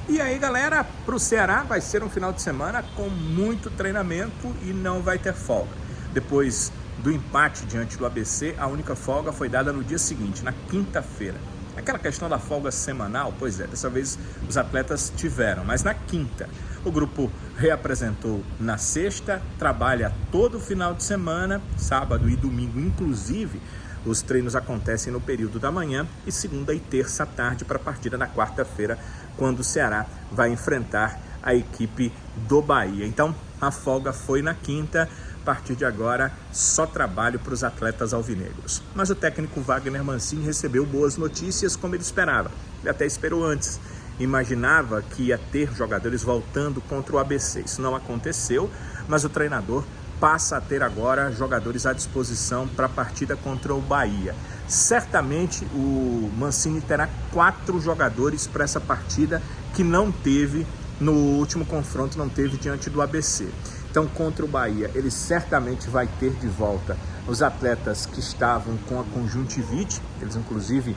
E aí, galera, para o Ceará vai ser um final de semana com muito treinamento e não vai ter folga. Depois do empate diante do ABC, a única folga foi dada no dia seguinte, na quinta-feira. Aquela questão da folga semanal, pois é, dessa vez os atletas tiveram, mas na quinta. O grupo reapresentou na sexta, trabalha todo final de semana, sábado e domingo inclusive. Os treinos acontecem no período da manhã e segunda e terça à tarde para a partida na quarta-feira, quando o Ceará vai enfrentar a equipe do Bahia. Então, a folga foi na quinta. A partir de agora, só trabalho para os atletas alvinegros. Mas o técnico Wagner Mancini recebeu boas notícias como ele esperava. Ele até esperou antes. Imaginava que ia ter jogadores voltando contra o ABC. Isso não aconteceu, mas o treinador passa a ter agora jogadores à disposição para a partida contra o Bahia. Certamente o Mancini terá 4 jogadores para essa partida que não teve no último confronto, não teve diante do ABC. Então, contra o Bahia, ele certamente vai ter de volta os atletas que estavam com a conjuntivite. Eles, inclusive,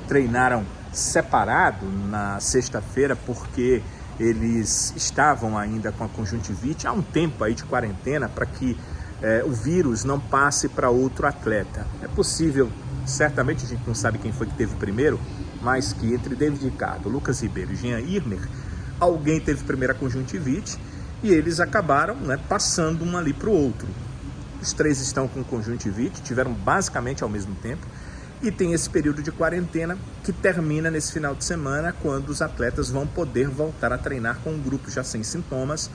treinaram separado na sexta-feira porque eles estavam ainda com a conjuntivite há um tempo aí de quarentena para que o vírus não passe para outro atleta. É possível, certamente a gente não sabe quem foi que teve primeiro, mas que entre David Ricardo, Lucas Ribeiro e Jean Irmer, alguém teve primeiro a conjuntivite e eles acabaram passando um ali para o outro. Os 3 estão com conjuntivite, tiveram basicamente ao mesmo tempo. E tem esse período de quarentena que termina nesse final de semana, quando os atletas vão poder voltar a treinar com um grupo já sem sintomas,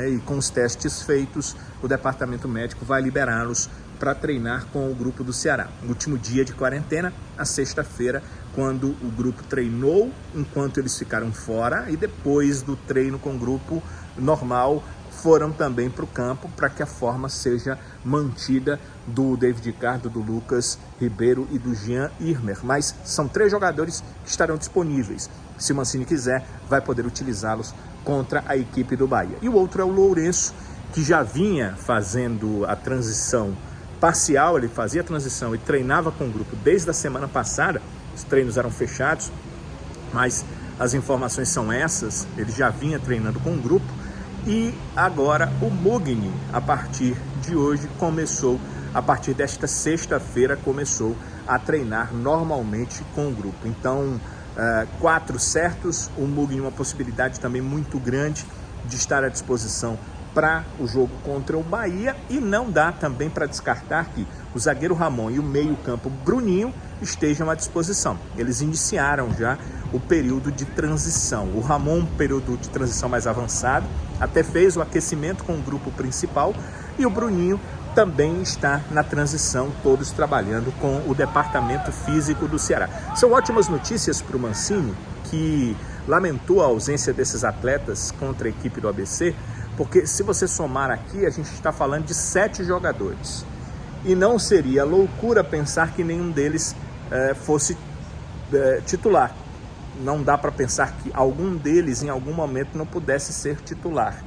e com os testes feitos, o departamento médico vai liberá-los para treinar com o grupo do Ceará. No último dia de quarentena, a sexta-feira, quando o grupo treinou enquanto eles ficaram fora, e depois do treino com o grupo normal, foram também para o campo para que a forma seja mantida do David Ricardo, do Lucas Ribeiro e do Jean Irmer. Mas são 3 jogadores que estarão disponíveis. Se o Mancini quiser, vai poder utilizá-los contra a equipe do Bahia. E o outro é o Lourenço, que já vinha fazendo a transição parcial, ele fazia a transição e treinava com o grupo desde a semana passada. Os treinos eram fechados, mas as informações são essas, ele já vinha treinando com o grupo. E agora o Mugni, a partir de hoje, a partir desta sexta-feira, começou a treinar normalmente com o grupo. Então, 4 certos, o Mugni uma possibilidade também muito grande de estar à disposição para o jogo contra o Bahia. E não dá também para descartar que o zagueiro Ramon e o meio-campo Bruninho estejam à disposição. Eles iniciaram já o período de transição. O Ramon, um período de transição mais avançado, até fez o aquecimento com o grupo principal, e o Bruninho também está na transição, todos trabalhando com o departamento físico do Ceará. São ótimas notícias para o Mancini, que lamentou a ausência desses atletas contra a equipe do ABC, porque se você somar aqui, a gente está falando de 7 jogadores. E não seria loucura pensar que nenhum deles fosse titular. Não dá para pensar que algum deles em algum momento não pudesse ser titular.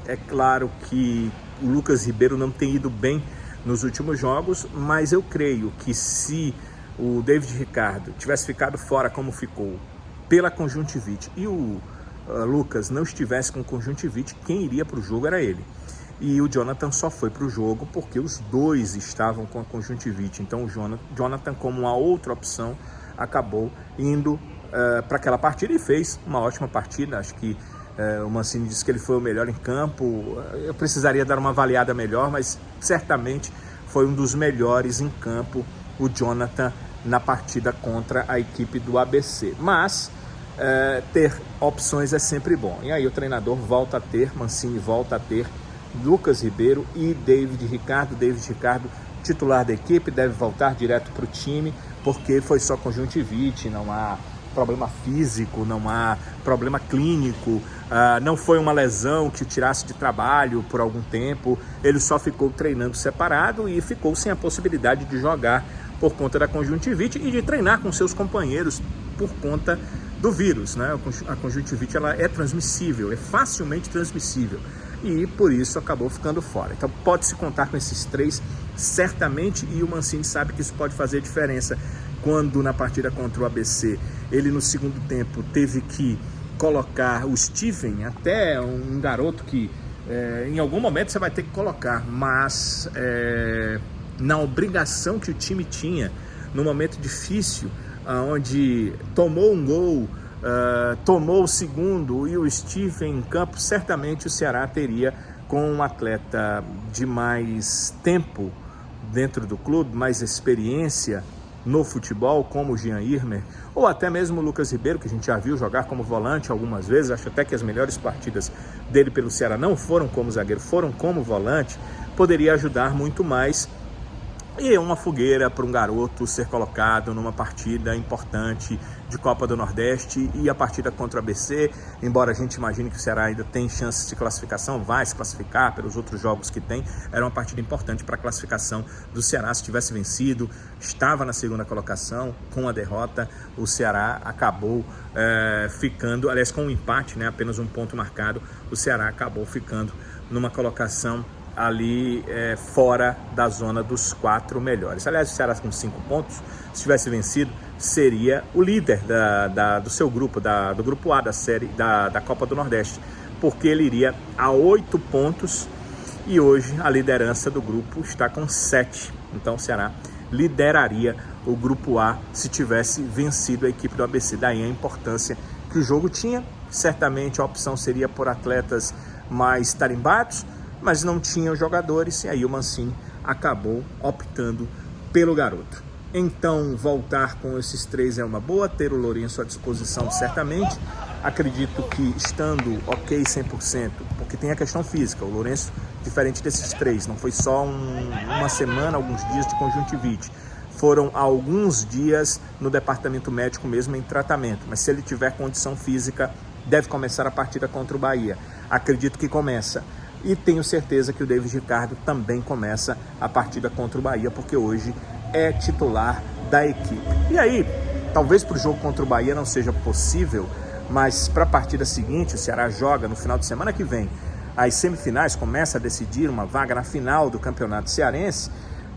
É claro que o Lucas Ribeiro não tem ido bem nos últimos jogos, mas eu creio que se o David Ricardo tivesse ficado fora como ficou pela conjuntivite e o Lucas não estivesse com conjuntivite, quem iria para o jogo era ele. E o Jonathan só foi para o jogo porque os 2 estavam com a conjuntivite. Então o Jonathan, como uma outra opção, acabou indo para aquela partida e fez uma ótima partida. Acho que o Mancini disse que ele foi o melhor em campo. Eu precisaria dar uma avaliada melhor, mas certamente foi um dos melhores em campo, o Jonathan, na partida contra a equipe do ABC. Mas ter opções é sempre bom. E aí o treinador volta a ter, Mancini volta a ter Lucas Ribeiro e David Ricardo. David Ricardo, titular da equipe, deve voltar direto para o time, porque foi só conjuntivite, não há problema físico, não há problema clínico, não foi uma lesão que o tirasse de trabalho por algum tempo. Ele só ficou treinando separado e ficou sem a possibilidade de jogar por conta da conjuntivite e de treinar com seus companheiros por conta do vírus, A conjuntivite ela é transmissível, é facilmente transmissível, e por isso acabou ficando fora. Então pode-se contar com esses 3 certamente, e o Mancini sabe que isso pode fazer diferença. Quando na partida contra o ABC, ele no segundo tempo teve que colocar o Steven, até um garoto que em algum momento você vai ter que colocar, mas na obrigação que o time tinha, num momento difícil, onde tomou um gol, tomou o segundo e o Steven em campo, certamente o Ceará teria, com um atleta de mais tempo dentro do clube, mais experiência no futebol, como o Jean Irmer, ou até mesmo o Lucas Ribeiro, que a gente já viu jogar como volante algumas vezes. Acho até que as melhores partidas dele pelo Ceará não foram como zagueiro, foram como volante, poderia ajudar muito mais. E é uma fogueira para um garoto ser colocado numa partida importante de Copa do Nordeste, e a partida contra o ABC, embora a gente imagine que o Ceará ainda tem chances de classificação, vai se classificar pelos outros jogos que tem, era uma partida importante para a classificação do Ceará. Se tivesse vencido, estava na segunda colocação. Com a derrota, o Ceará acabou ficando, aliás, com um empate, né, apenas um ponto marcado, o Ceará acabou ficando numa colocação ali fora da zona dos 4 melhores. Aliás, o Ceará com 5 pontos, se tivesse vencido, seria o líder do seu grupo, do grupo A da série da Copa do Nordeste, porque ele iria a 8 pontos e hoje a liderança do grupo está com 7. Então o Ceará lideraria o grupo A se tivesse vencido a equipe do ABC. Daí a importância que o jogo tinha. Certamente a opção seria por atletas mais tarimbados, mas não tinham jogadores, e aí o Mancini acabou optando pelo garoto. Então, voltar com esses 3 é uma boa, ter o Lourenço à disposição certamente. Acredito que estando ok 100%, porque tem a questão física, o Lourenço, diferente desses 3, não foi só uma semana, alguns dias de conjuntivite, foram alguns dias no departamento médico mesmo em tratamento, mas se ele tiver condição física, deve começar a partida contra o Bahia. Acredito que começa. E tenho certeza que o David Ricardo também começa a partida contra o Bahia, porque hoje é titular da equipe. E aí, talvez para o jogo contra o Bahia não seja possível, mas para a partida seguinte, o Ceará joga no final de semana que vem as semifinais, começa a decidir uma vaga na final do Campeonato Cearense.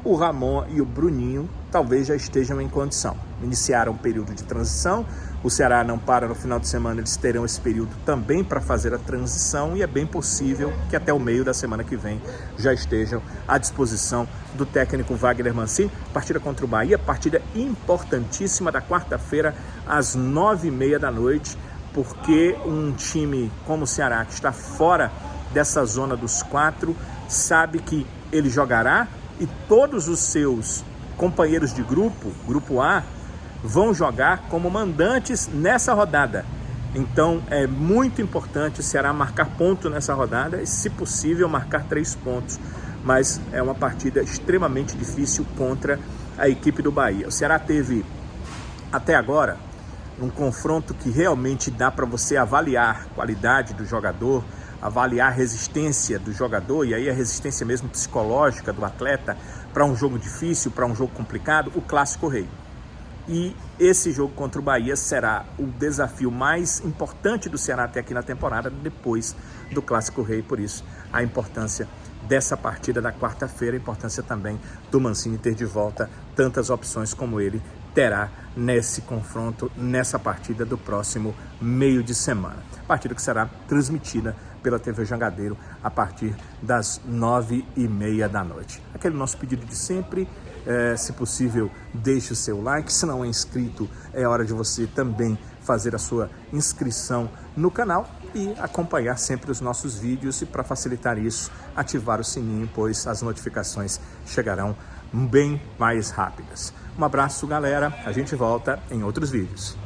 O Ramon e o Bruninho talvez já estejam em condição. Iniciaram um período de transição, o Ceará não para no final de semana, eles terão esse período também para fazer a transição, e é bem possível que até o meio da semana que vem já estejam à disposição do técnico Wagner Mancini. Partida contra o Bahia, partida importantíssima da quarta-feira às 9h30 da noite, porque um time como o Ceará, que está fora dessa zona dos 4, sabe que ele jogará, e todos os seus companheiros de grupo A, vão jogar como mandantes nessa rodada. Então é muito importante o Ceará marcar ponto nessa rodada e, se possível, marcar 3 pontos. Mas é uma partida extremamente difícil contra a equipe do Bahia. O Ceará teve, até agora, um confronto que realmente dá para você avaliar a qualidade do jogador, avaliar a resistência do jogador, e aí a resistência mesmo psicológica do atleta para um jogo difícil, para um jogo complicado, o Clássico Rei. E esse jogo contra o Bahia será o desafio mais importante do Ceará até aqui na temporada, depois do Clássico Rei. Por isso, a importância dessa partida da quarta-feira, a importância também do Mancini ter de volta tantas opções como ele terá nesse confronto, nessa partida do próximo meio de semana. Partida que será transmitida pela TV Jangadeiro a partir das 9h30 da noite. Aquele nosso pedido de sempre, se possível, deixe o seu like. Se não é inscrito, é hora de você também fazer a sua inscrição no canal e acompanhar sempre os nossos vídeos, e para facilitar isso, ativar o sininho, pois as notificações chegarão bem mais rápidas. Um abraço, galera, a gente volta em outros vídeos.